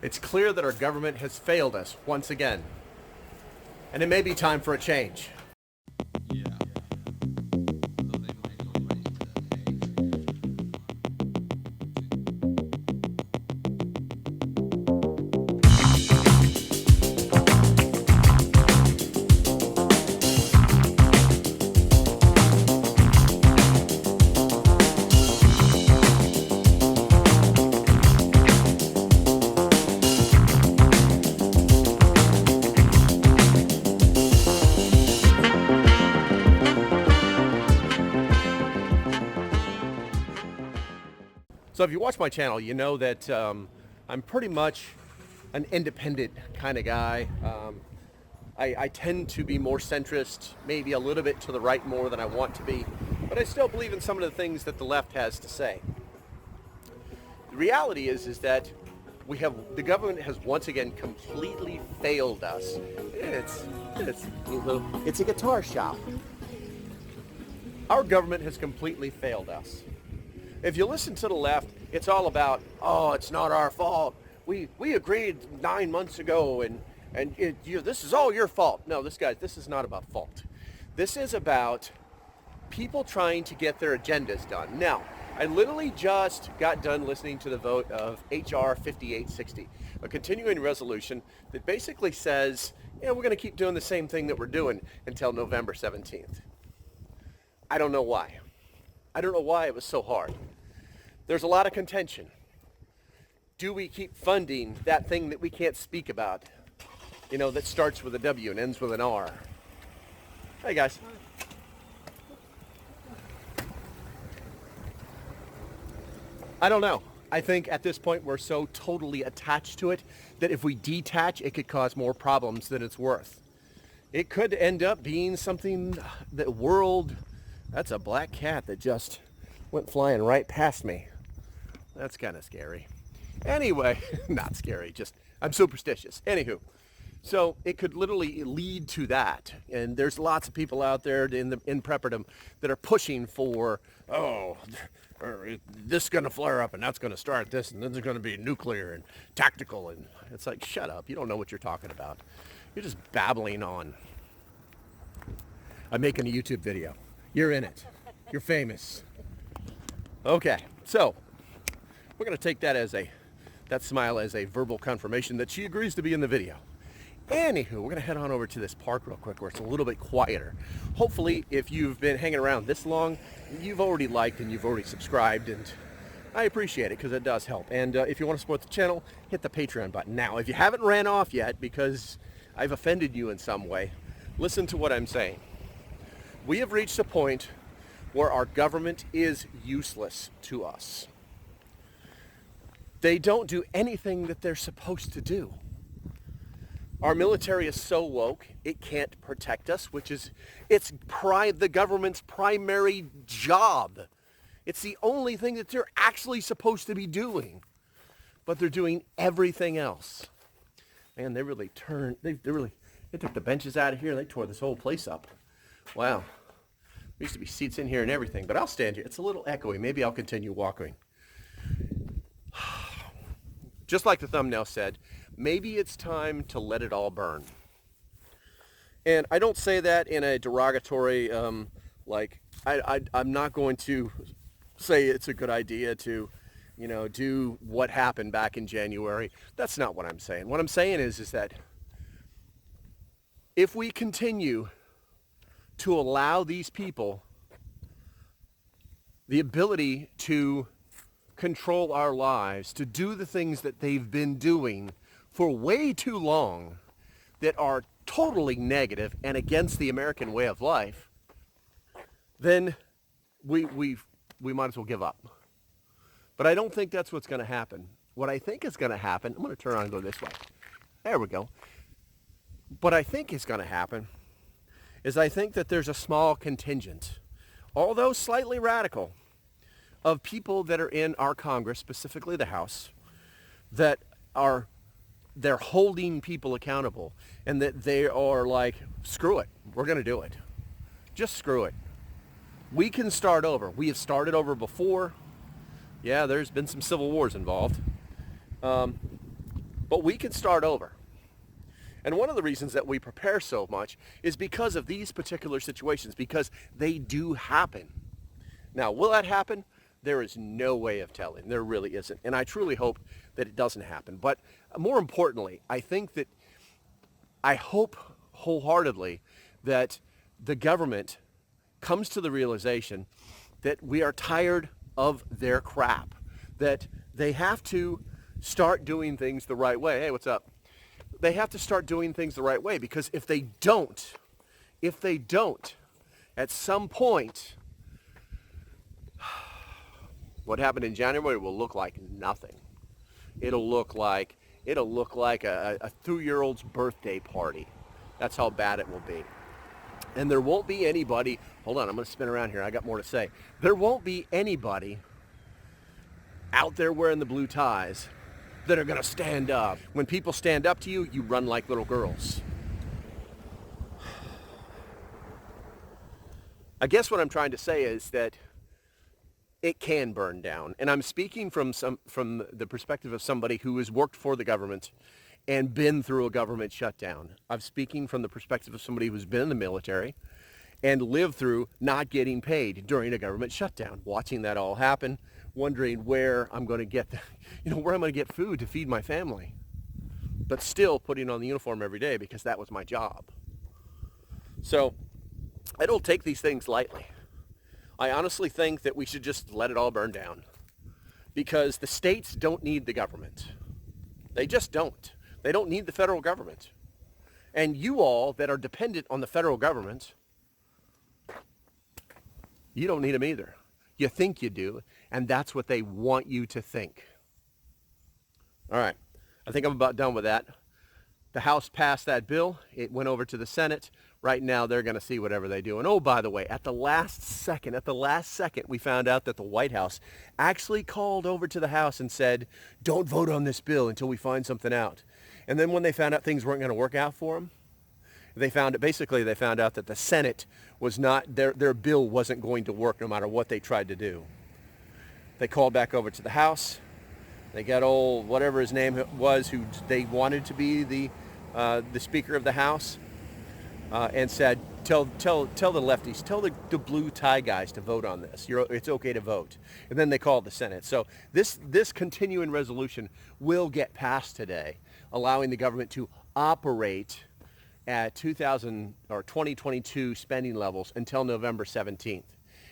It's clear that our government has failed us once again. And it may be time for a change. Yeah. Though they might go right to that, So if you watch my channel, you know that I'm pretty much an independent kind of guy. I tend to be more centrist, maybe a little bit to the right more than I want to be, but I still believe in some of the things that the left has to say. The reality is that the government has once again completely failed us. It's a guitar shop. Our government has completely failed us. If you listen to the left, it's all about, oh, it's not our fault. We agreed 9 months ago, and this is all your fault. No, this is not about fault. This is about people trying to get their agendas done. Now, I literally just got done listening to the vote of H.R. 5860, a continuing resolution that basically says, we're going to keep doing the same thing that we're doing until November 17th. I don't know why. I don't know why it was so hard. There's a lot of contention. Do we keep funding that thing that we can't speak about? That starts with a W and ends with an R. Hey guys. I don't know. I think at this point we're so totally attached to it that if we detach, it could cause more problems than it's worth. It could end up being something that's a black cat that just went flying right past me. That's kind of scary. Anyway, not scary, I'm superstitious. Anywho, so it could literally lead to that. And there's lots of people out there in prepperdom that are pushing for, this is going to flare up and that's going to start this and then there's going to be nuclear and tactical. And it's like, shut up. You don't know what you're talking about. You're just babbling on. I'm making a YouTube video. You're in it. You're famous. Okay, so we're going to take that smile as a verbal confirmation that she agrees to be in the video. Anywho, we're going to head on over to this park real quick where it's a little bit quieter. Hopefully, if you've been hanging around this long, you've already liked and you've already subscribed, and I appreciate it because it does help. And if you want to support the channel, hit the Patreon button. Now, if you haven't ran off yet because I've offended you in some way, listen to what I'm saying. We have reached a point where our government is useless to us. They don't do anything that they're supposed to do. Our military is so woke, it can't protect us, it's the government's primary job. It's the only thing that they're actually supposed to be doing. But they're doing everything else. Man, they took the benches out of here and they tore this whole place up. Wow. There used to be seats in here and everything, but I'll stand here. It's a little echoey. Maybe I'll continue walking. Just like the thumbnail said, maybe it's time to let it all burn. And I don't say that in a derogatory, I'm not going to say it's a good idea to, do what happened back in January. That's not what I'm saying. What I'm saying is that if we continue to allow these people the ability to control our lives, to do the things that they've been doing for way too long that are totally negative and against the American way of life, then we might as well give up. But I don't think that's what's going to happen. What I think is going to happen, I'm going to turn around and go this way. There we go. What I think is going to happen is I think that there's a small contingent, although slightly radical, of people that are in our Congress, specifically the House, that they're holding people accountable, and that they are like, screw it, we're going to do it. Just screw it. We can start over. We have started over before. Yeah, there's been some civil wars involved. But But we can start over. And one of the reasons that we prepare so much is because of these particular situations, because they do happen. Now, will that happen? There is no way of telling. There really isn't. And I truly hope that it doesn't happen. But more importantly, I hope wholeheartedly that the government comes to the realization that we are tired of their crap, that they have to start doing things the right way. Hey, what's up? They have to start doing things the right way, because if they don't, at some point, what happened in January will look like nothing. It'll look like a 2-year-old's birthday party. That's how bad it will be. And there won't be anybody, hold on, I'm going to spin around here. I got more to say. There won't be anybody out there wearing the blue ties that are going to stand up. When people stand up to you, you run like little girls. I guess what I'm trying to say is that it can burn down. And I'm speaking from the perspective of somebody who has worked for the government and been through a government shutdown. I'm speaking from the perspective of somebody who's been in the military and lived through not getting paid during a government shutdown, watching that all happen, wondering where I'm going to get where I'm going to get food to feed my family, but still putting on the uniform every day because that was my job. So I don't take these things lightly. I honestly think that we should just let it all burn down, because the states don't need the government. They just don't. They don't need the federal government. And you all that are dependent on the federal government, you don't need them either. You think you do, and that's what they want you to think. All right, I think I'm about done with that. The House passed that bill. It went over to the Senate. Right now, they're going to see whatever they do. And oh, by the way, at the last second, we found out that the White House actually called over to the House and said, don't vote on this bill until we find something out. And then when they found out things weren't going to work out for them, they found out that the Senate was not, their bill wasn't going to work no matter what they tried to do. They called back over to the House. They got old, whatever his name was, who they wanted to be the Speaker of the House, and said, tell the lefties, tell the blue tie guys to vote on this. It's okay to vote. And then they called the Senate. So this continuing resolution will get passed today, allowing the government to operate at 2022 spending levels until November 17th.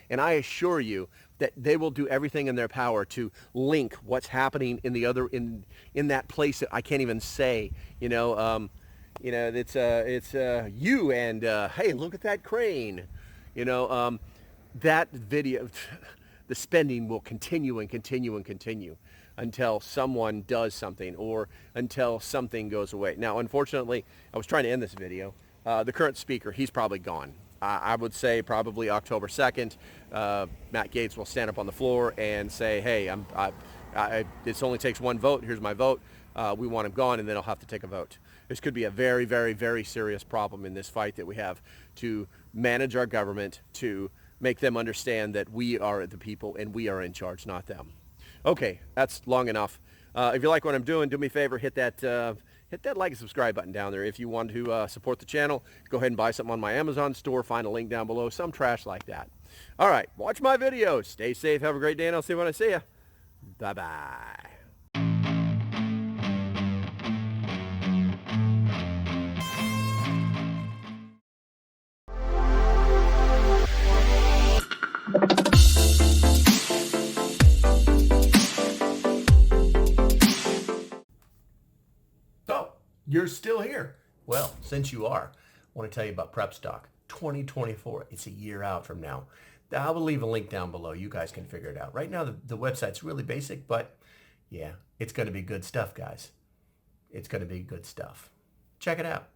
And I assure you that they will do everything in their power to link what's happening in in that place that I can't even say. It's you and hey, look at that crane. That video, the spending will continue and continue and continue until someone does something or until something goes away. Now, unfortunately, I was trying to end this video. The current speaker, he's probably gone. I would say probably October 2nd, Matt Gaetz will stand up on the floor and say, hey, this only takes one vote. Here's my vote. We want him gone, and then I'll have to take a vote. This could be a very, very, very serious problem in this fight that we have to manage our government, to make them understand that we are the people and we are in charge, not them. Okay, that's long enough. If you like what I'm doing, do me a favor, hit that like and subscribe button down there. If you want to support the channel, go ahead and buy something on my Amazon store. Find a link down below, some trash like that. All right, watch my videos. Stay safe. Have a great day, and I'll see you when I see you. Bye-bye. You're still here. Well, since you are, I want to tell you about Prep Stock 2024. It's a year out from now. I will leave a link down below. You guys can figure it out. Right now, the website's really basic, but yeah, it's going to be good stuff, guys. It's going to be good stuff. Check it out.